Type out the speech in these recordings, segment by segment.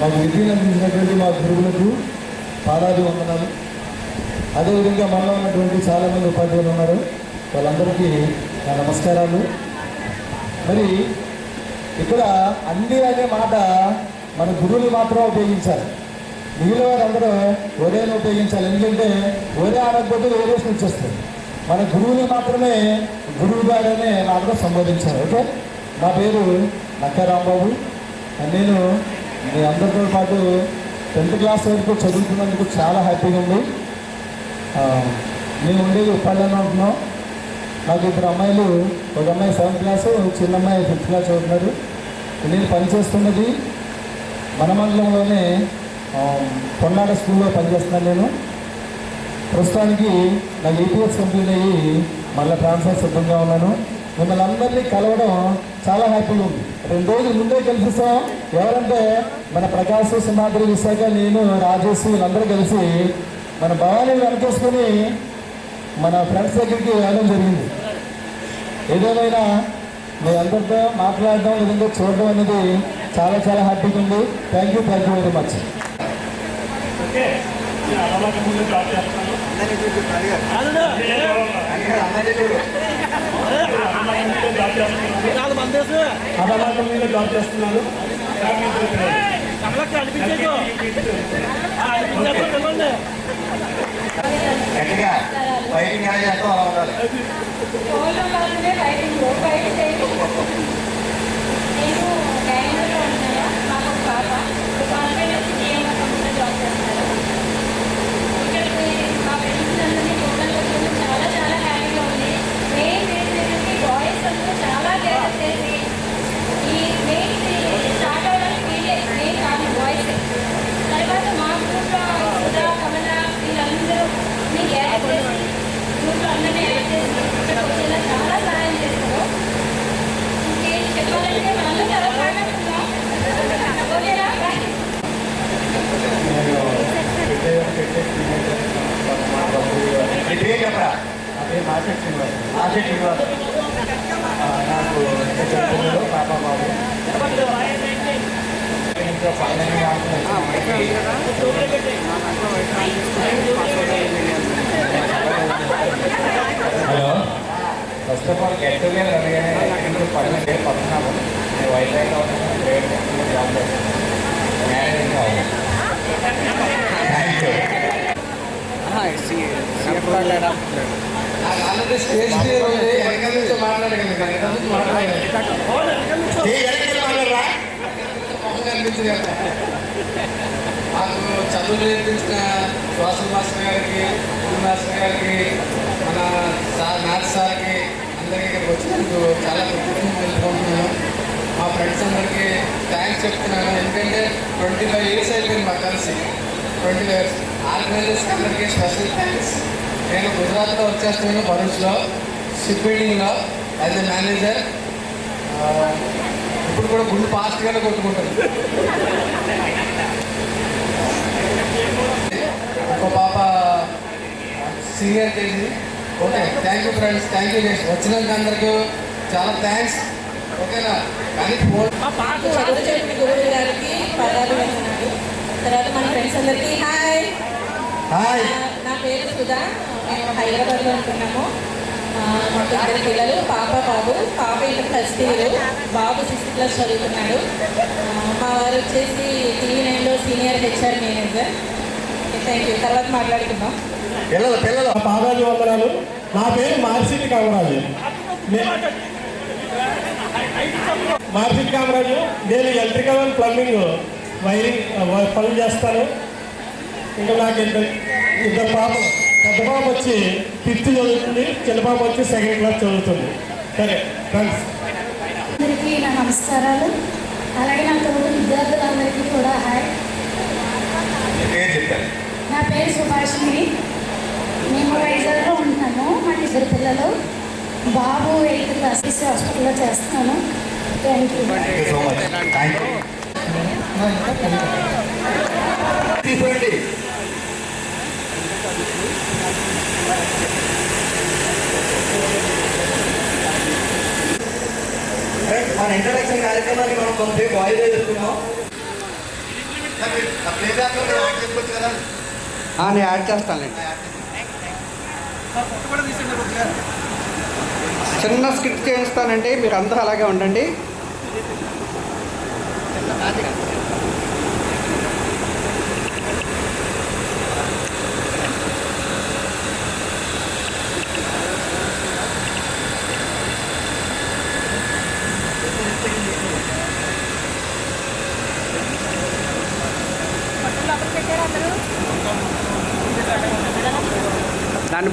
మాకు విద్యను అందించినటువంటి మా గురువులకు పాదాది వందనాలు. అదేవిధంగా మనలో ఉన్నటువంటి చాలామంది ఉపాధ్యాయులు ఉన్నారు, వాళ్ళందరికీ నా నమస్కారాలు. మరి ఇక్కడ అన్ని అనే మాట మన గురువులు మాత్రం ఉపయోగించాలి, మిగిలిన వారందరూ ఒరేని ఉపయోగించాలి. ఎందుకంటే ఒరే అనకపోతే వేరేషన్ వచ్చేస్తుంది. మన గురువుని మాత్రమే గురువు గారనే మాత్రం సంబోధించారు. ఓకే, నా పేరు నక్కా రాంబాబు. నేను మీ అందరితో పాటు 10th క్లాస్ వరకు చదువుతున్నందుకు చాలా హ్యాపీగా ఉంది. మేము ఉండేది ఉప్పాళ్ళలో ఉంటున్నాం. నాకు 2 అమ్మాయిలు, ఒక అమ్మాయి 7th క్లాసు, చిన్న అమ్మాయి 5th క్లాస్ చదువుతున్నారు. నేను పనిచేస్తున్నది మన మండలంలోనే పొన్నాడ స్కూల్లో పనిచేస్తున్నాను. నేను ప్రస్తుతానికి నాకు EPS కంప్లీట్ అయ్యి మళ్ళీ ట్రాన్స్ఫర్ సిద్ధంగా ఉన్నాను. మిమ్మల్ని అందరినీ కలవడం చాలా హ్యాపీగా ఉంది. 2 రోజుల ముందే కలిసిస్తాం. ఎవరంటే మన ప్రకాశ్, సింహాద్రి, విశాఖ, నేను, రాజేష్ వీళ్ళందరూ కలిసి మన భవానీ వెనకేసుకొని మన ఫ్రెండ్స్ దగ్గరికి వెళ్ళడం జరిగింది. ఏదేమైనా మీ అందరితో మాట్లాడడం లేదంటే చూడడం అనేది చాలా చాలా హ్యాపీగా ఉంది. Thank you very much. Job చేస్తున్నాను. అదే మార్కెట్ శ్రీనివాస్. నాకు పాప బాబు hello. First of all get together అనగానే పడుతున్నాము. నేను వైజాగ్లో జాబ్ చేస్తాను. మ్యారేజ్ ఇంకా అవ్వదు. Thank you. స్టేజ్ ఫియర్ ఉంది. వెనకాల నుంచి మాట్లాడగలను, కనిపించింది కదా. మాకు చదువు నేర్పించిన సోషల్ మాస్టర్ గారికి, మాస్టర్ గారికి, మన మ్యాథ్స్ సార్కి, అందరికీ ఇక్కడికి వచ్చినందుకు చాలా కృతజ్ఞతలు తెలుపుకుంటున్నాను. మా ఫ్రెండ్స్ అందరికీ థ్యాంక్స్ చెప్తున్నాను. ఎందుకంటే 25 years అయిపోయింది మాకు కలిసి. 25 years. ఆర్గనైజర్స్కి అందరికీ స్పెషల్ థ్యాంక్స్. నేను గుజరాత్లో వచ్చేస్తున్నాను, భరూచ్లో షిప్ బిల్డింగ్లో యాజ్ ఎ మేనేజర్. ఇప్పుడు కూడా గుండు ఫాస్ట్గానే కొట్టుకుంటుంది. ఒక పాప senior KG. Okay, thank you friends, thank you guys. వచ్చినందుకు అందరికీ చాలా థ్యాంక్స్. ఓకేనా? కానీ గురువు గారికి పదాలు వేస్తున్నాడు. తర్వాత మన ఫ్రెండ్స్ అందరికీ హాయ్. హాయ్, నా పేరు సుధా. మేము హైదరాబాద్లో ఉంటున్నాము. మాకు 2 పిల్లలు, పాప బాబు. పాప ఇంటర్ ఫస్ట్ ఇయర్, బాబు 6th క్లాస్ చదువుతున్నాడు. మా వారు వచ్చేసి TV9లో senior HR manager. Thank you. తర్వాత మాట్లాడుకుందాం. పిల్లలు పాదాది వందనాలు. నా పేరు మార్సిటి కామరాజు. నేను ఎలక్ట్రికల్ అండ్ ప్లంబింగ్ వైరింగ్ పనులు చేస్తాను. ఇంకా నాకు 2 పాపలు. పెద్ద పాప వచ్చి 5th చదువుతుంది, చిన్న పాప వచ్చి 2nd క్లాస్ చదువుతుంది. సరే ఫ్రెండ్స్, అందరికీ నా నమస్కారాలు. అలాగే నా తోటి విద్యార్థులందరికీ కూడా హాయ్. నా పేరు సుభాషిణి. మేము వైజాగ్లో ఉంటున్నాము. మాకు 2 పిల్లలు. బాబు 8th క్లాస్ హాస్పిటల్లో చేస్తున్నాను. Thank you. మన ఇంట్రడక్షన్ కార్యక్రమాన్ని మనం కొంతసేపు వాయిదా చేసుకున్నాం. నేను యాడ్ చేస్తానండి. చిన్న స్క్రిప్ట్ చేయిస్తానండి, మీరు అందరూ అలాగే ఉండండి. దాన్ని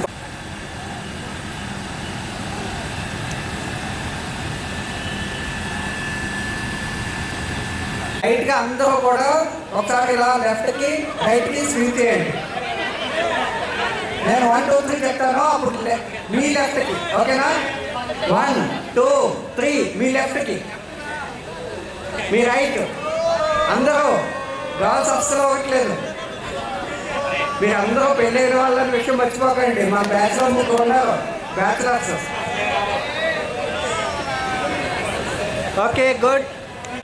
రైట్గా అందరూ కూడా ఒకసారి ఇలా లెఫ్ట్కి రైట్కి స్వింగ్ చేయండి. నేను 1 2 3 చెప్తాను, అప్పుడు మీ లెఫ్ట్కి. ఓకేనా? 1 2 3 మీ లెఫ్ట్కి, మీ రైట్. అందరూ గర్ల్స్ అస్సలు అవ్వట్లేదు. మీరు అందరూ పెళ్ళైన వాళ్ళని విషయం మర్చిపోకండి. మా బ్యాచులర్ ముగ్గురు ఉన్నారు, bachelors. Okay, good.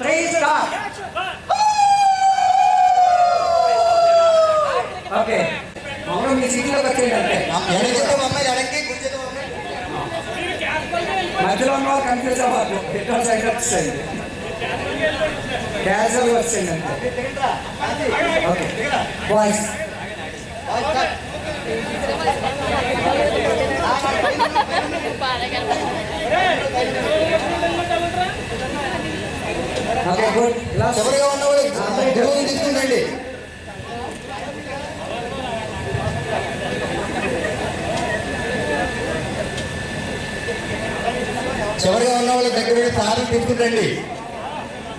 3 start. Okay, మమ్మల్ని మీ సీట్లోకి వచ్చేయండి. అంటే మధ్యలో ఉన్న వాళ్ళు కన్ఫ్యూజ్ అవ్వద్దు. ఇట్లా సైడ్ వచ్చేయండి, క్యాజువల్ వచ్చేయండి అంటే. Okay boys. Okay, good. ఇలా ఎవరిగా ఉన్నవాళ్ళు తీసుకుంటండి. చివరిగా ఉన్న వాళ్ళ దగ్గర సార్లు తీసుకుంటండి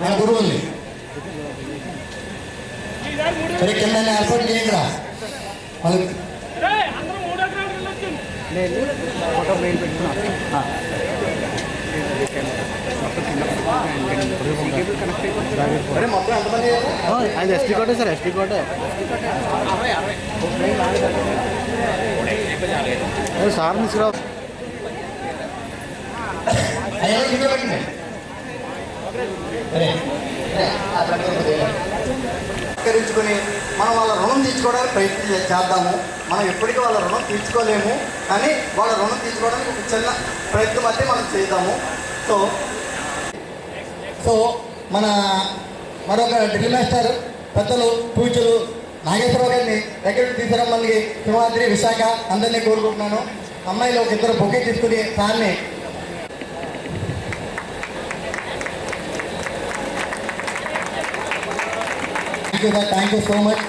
మన గురువుల్ని. సరే, కింద ఏర్పాటు చేయండి. వాళ్ళకి ఫోటో మెయిల్ పెట్టుకున్నాను. మొత్తం ఎంతమంది? అది ఎస్టీ కోటే సార్, ఎస్టీ కోటే. సార్ తీసుకురా. సహకరించుకొని మనం వాళ్ళ రుణం తీర్చుకోవడానికి ప్రయత్నం చేద్దాము. మనం ఎప్పటికీ వాళ్ళ రుణం తీర్చుకోలేము, కానీ వాళ్ళ రుణం తీర్చుకోవడానికి ఒక చిన్న ప్రయత్నం అయితే మనం చేద్దాము. సో మన మరొక డ్రిల్ మాస్టర్ పెద్దలు పూజలు నాగేశ్వరరావు గారిని దగ్గరికి తీసుకురమ్మని సింహాద్రి, విశాఖ అందరినీ కోరుకుంటున్నాను. అమ్మాయిలు ఒక ఇద్దరు బొకే తీసుకుని సార్ని thank you so much.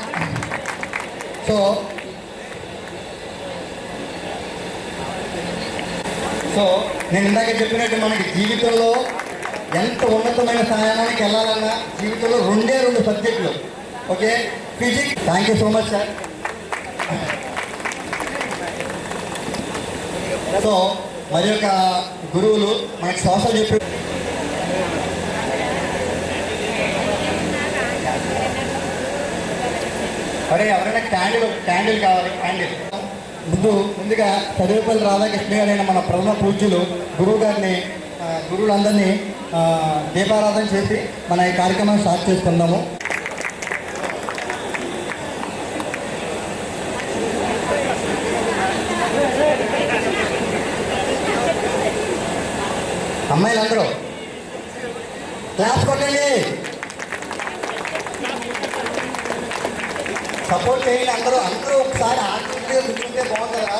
So నేను ఇందాక చెప్పినట్టు మనకి జీవితంలో ఎంత ఉన్నతమైన స్థానానికి వెళ్ళాలన్నా జీవితంలో 2 సబ్జెక్టులు. Okay, physics. Thank you so much sir. So మరి యొక్క గురువులు మనకి సోషల్ చెప్పి మరి ఎవరైనా క్యాండిల్ కావాలి. క్యాండిల్ ముందుగా చదివేపల్లి రాధాకృష్ణ గారైన మన ప్రథమ పూజ్యులు గురువు గారిని, గురువులందరినీ దీపారాధన చేసి మన ఈ కార్యక్రమాన్ని స్టార్ట్ చేసుకుందాము. అమ్మాయిలందరూ క్లాస్ కొట్టండి, సపోర్ట్ చేయండి. అందరూ ఒకసారి ఆర్టిస్ట్గా కూర్చుంటే బాగుంటుందా?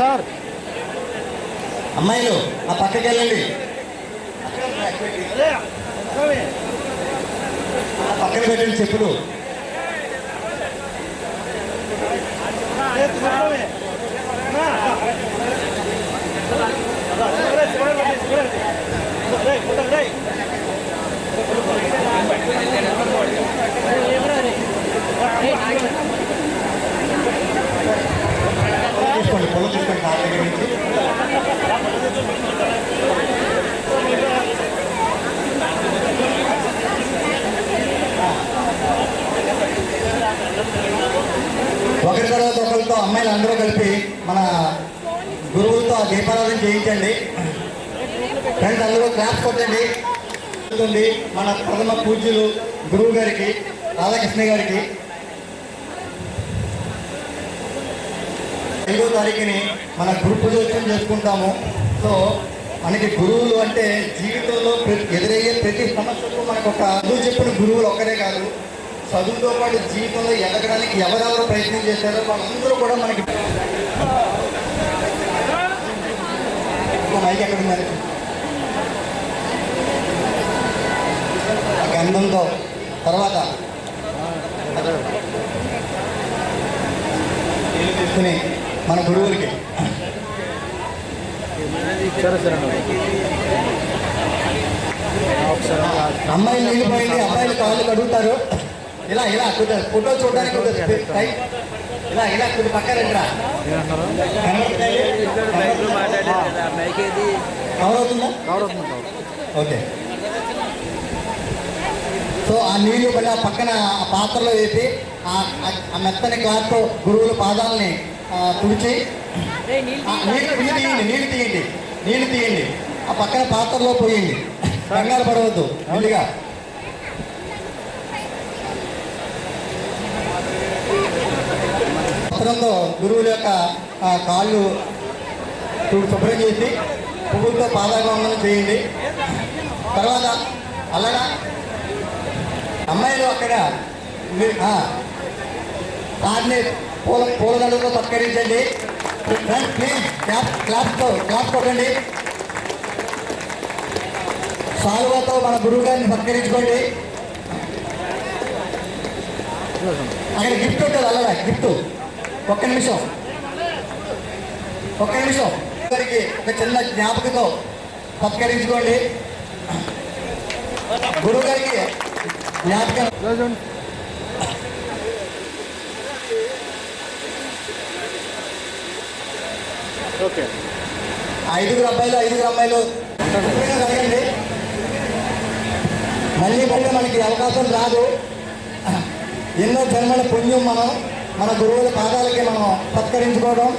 సార్ అమ్మాయిలు ఆ పక్కకి వెళ్ళండి, పక్కన పెట్టండి చెప్పులు. తీసుకోండి, పొలం తీసుకోండి కార్ దగ్గర నుంచి. ఒకరి తర్వాత ఒకరితో అమ్మాయిలు అందరూ కలిపి మన గురువులతో ఆ దీపారాధన చేయించండి. ఫ్రెండ్స్ అందరూ క్లాప్స్ కొట్టండి. మన ప్రథమ పూజ్యులు గురువు గారికి, రాధాకృష్ణ గారికి 5వ తారీఖుని మన గురు పూజోత్సవం చేసుకుంటాము. సో మనకి గురువులు అంటే జీవితంలో ఎదురయ్యే ప్రతి సమస్యకు మనకు ఒక చదువు చెప్పిన గురువులు ఒక్కరే కాదు, చదువుతో పాటు జీవితంలో ఎదగడానికి ఎవరెవరు ప్రయత్నం చేశారో వాళ్ళందరూ కూడా మనకి మైక్ ఎక్కడ ఉన్నారు గంధంతో తర్వాత తీసుకుని మన గురువులకి అమ్మాయిలు నీళ్ళు పోయింది, అబ్బాయిలు కాళ్ళు కడుగుతారు. ఇలా ఇలా కుదరదు, ఫోటో చూడడానికి కుదరదు. ఇలా ఇలా కొద్ది పక్కన కవర్ అవుతుందా? ఓకే. సో ఆ నీళ్లు పక్కన ఆ పాత్రలో వేసి ఆ మెత్తని క్లాత్తో గురువుల పాదాలని తుడిచి నీళ్ళు తీయండి, ఆ పక్కన పాత్రలో పోయండి. కంగారు పడవద్దు, ముందుగా పాత్రలో గురువుల యొక్క కాళ్ళు శుభ్రం చేసి పువ్వులతో పాదాభివందనం చేయండి. తర్వాత అలాగా అమ్మాయిలు అక్కడ వాటిని పూలదండలతో సత్కరించండి. ప్లీజ్ క్లాస్ కొట్టండి. సాల్వాతో మన గురువు గారిని సత్కరించుకోండి. అక్కడ గిఫ్ట్ ఉంటుంది, అలాగా గిఫ్ట్. ఒక్క నిమిషం గారికి ఒక చిన్న జ్ఞాపకతో సత్కరించుకోండి. గురువు గారికి జ్ఞాపకం. ఓకే. 5 అబ్బాయిలు కలగండి. మళ్ళీ మనకి అవకాశం రాదు. ఎన్నో జన్మల పుణ్యం మనం మన గురువుల పాదాలకి మనం సత్కరించుకోవడం.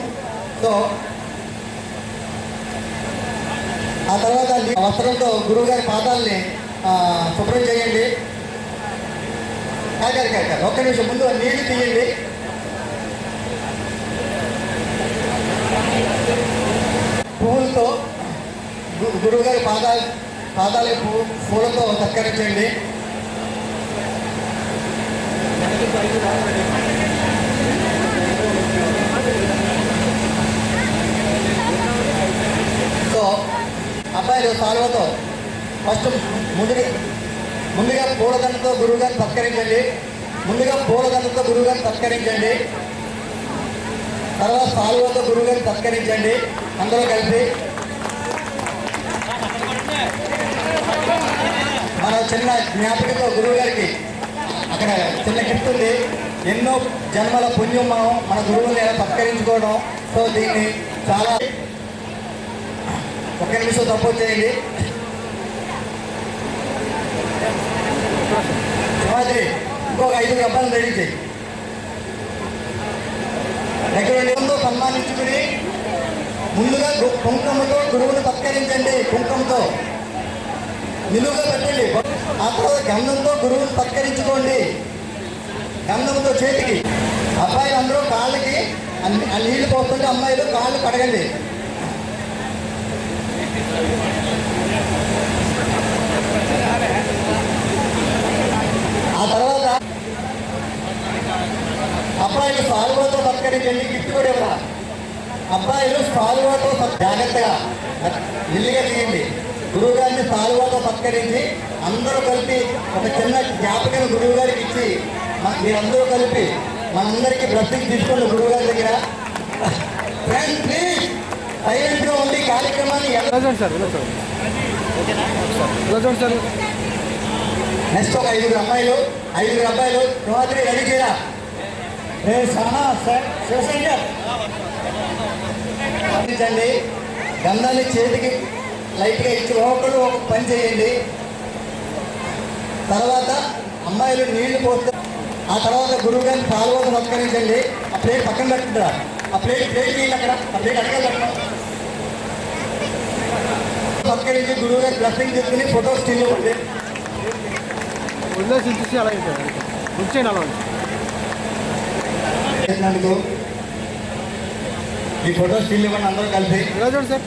సో ఆ తర్వాత వస్త్రంతో గురువు గారి పాదాలని శుభ్రం చేయండి. ఒక్క నిమిషం ముందు నీళ్లు తీయండి. పువ్వులతో గురువుగారి పాదాలకు పూలతో సత్కరించండి. సో అబ్బాయిలు సాల్వతో ఫస్ట్ ముందుగా పూలదండతో గురువుగారిని సత్కరించండి. తర్వాత సాల్వతో గురువుగారిని సత్కరించండి. అందరూ కలిసి మన చిన్న జ్ఞాపకతో గురువు గారికి అక్కడ చిన్న గిఫ్ట్ ఉంది. ఎన్నో జన్మల పుణ్యం మనం మన గురువుని సత్కరించుకోవడం. సో దీన్ని చాలా ఒక్క నిమిషం సపోర్ట్ చేయండి. సింహాద్రి ఇంకొక 5 అబ్బాయిలు రెడీ చేయి. దగ్గర సన్మానించుకుని ముందుగా కుంకుమతో గురువుని సత్కరించండి. కుంకుమతో నిలువుగా పెట్టండి. ఆ తర్వాత గంధంతో గురువుని సత్కరించుకోండి. గంధంతో చేతికి. అబ్బాయిలు అందరూ కాళ్ళకి ఆ నీళ్లు పోస్తుంటే అమ్మాయిలు కాళ్ళు కడగండి. ఆ తర్వాత అబ్బాయిలు సాల్వాతో సత్కరించండి. గిఫ్ట్ కూడా ఇవ్వాలి. అబ్బాయిలు సాల్వాతో జాగ్రత్తగా ఇల్లుగా తీయండి. గురువు గారిని సాల్వాతో సత్కరించి అందరూ కలిపి ఒక చిన్న జ్ఞాపకం గురువు గారికి ఇచ్చి మీరందరూ కలిపి మనందరికీ బ్లెస్సింగ్ తీసుకోండి గురువు గారి దగ్గర. ఫ్రెండ్స్ ప్లీజ్ సైలెంట్గా ఉండి కార్యక్రమాన్ని నెక్స్ట్ ఒక 5 అమ్మాయిలు సింహాద్రి రెడీ చేయరా. శివశంకర్ గంధాన్ని చేతికి లైట్గా ఇచ్చి ఒకరు ఒక పని చేయండి. తర్వాత అమ్మాయిలు నీళ్లు పోస్తే ఆ తర్వాత గురువు గారిని పాల్గొని సత్కరించండి. ప్లేట్ పక్కన పెట్టరా, ఆ ప్లేట్ తీయండి అక్కడ, ఆ ప్లేట్ అడగాలి అక్కడ. పక్కన నుంచి గురువు గారు బ్లెస్సింగ్ తీసుకుని ఫోటో స్టిల్ ఇవ్వండి. చూసి అలా కూర్చోండి అలా చేసినందుకు ఈ ఫోటో స్టిల్ ఇవ్వండి అందరూ కలిసి. ఇలా చూడండి సార్.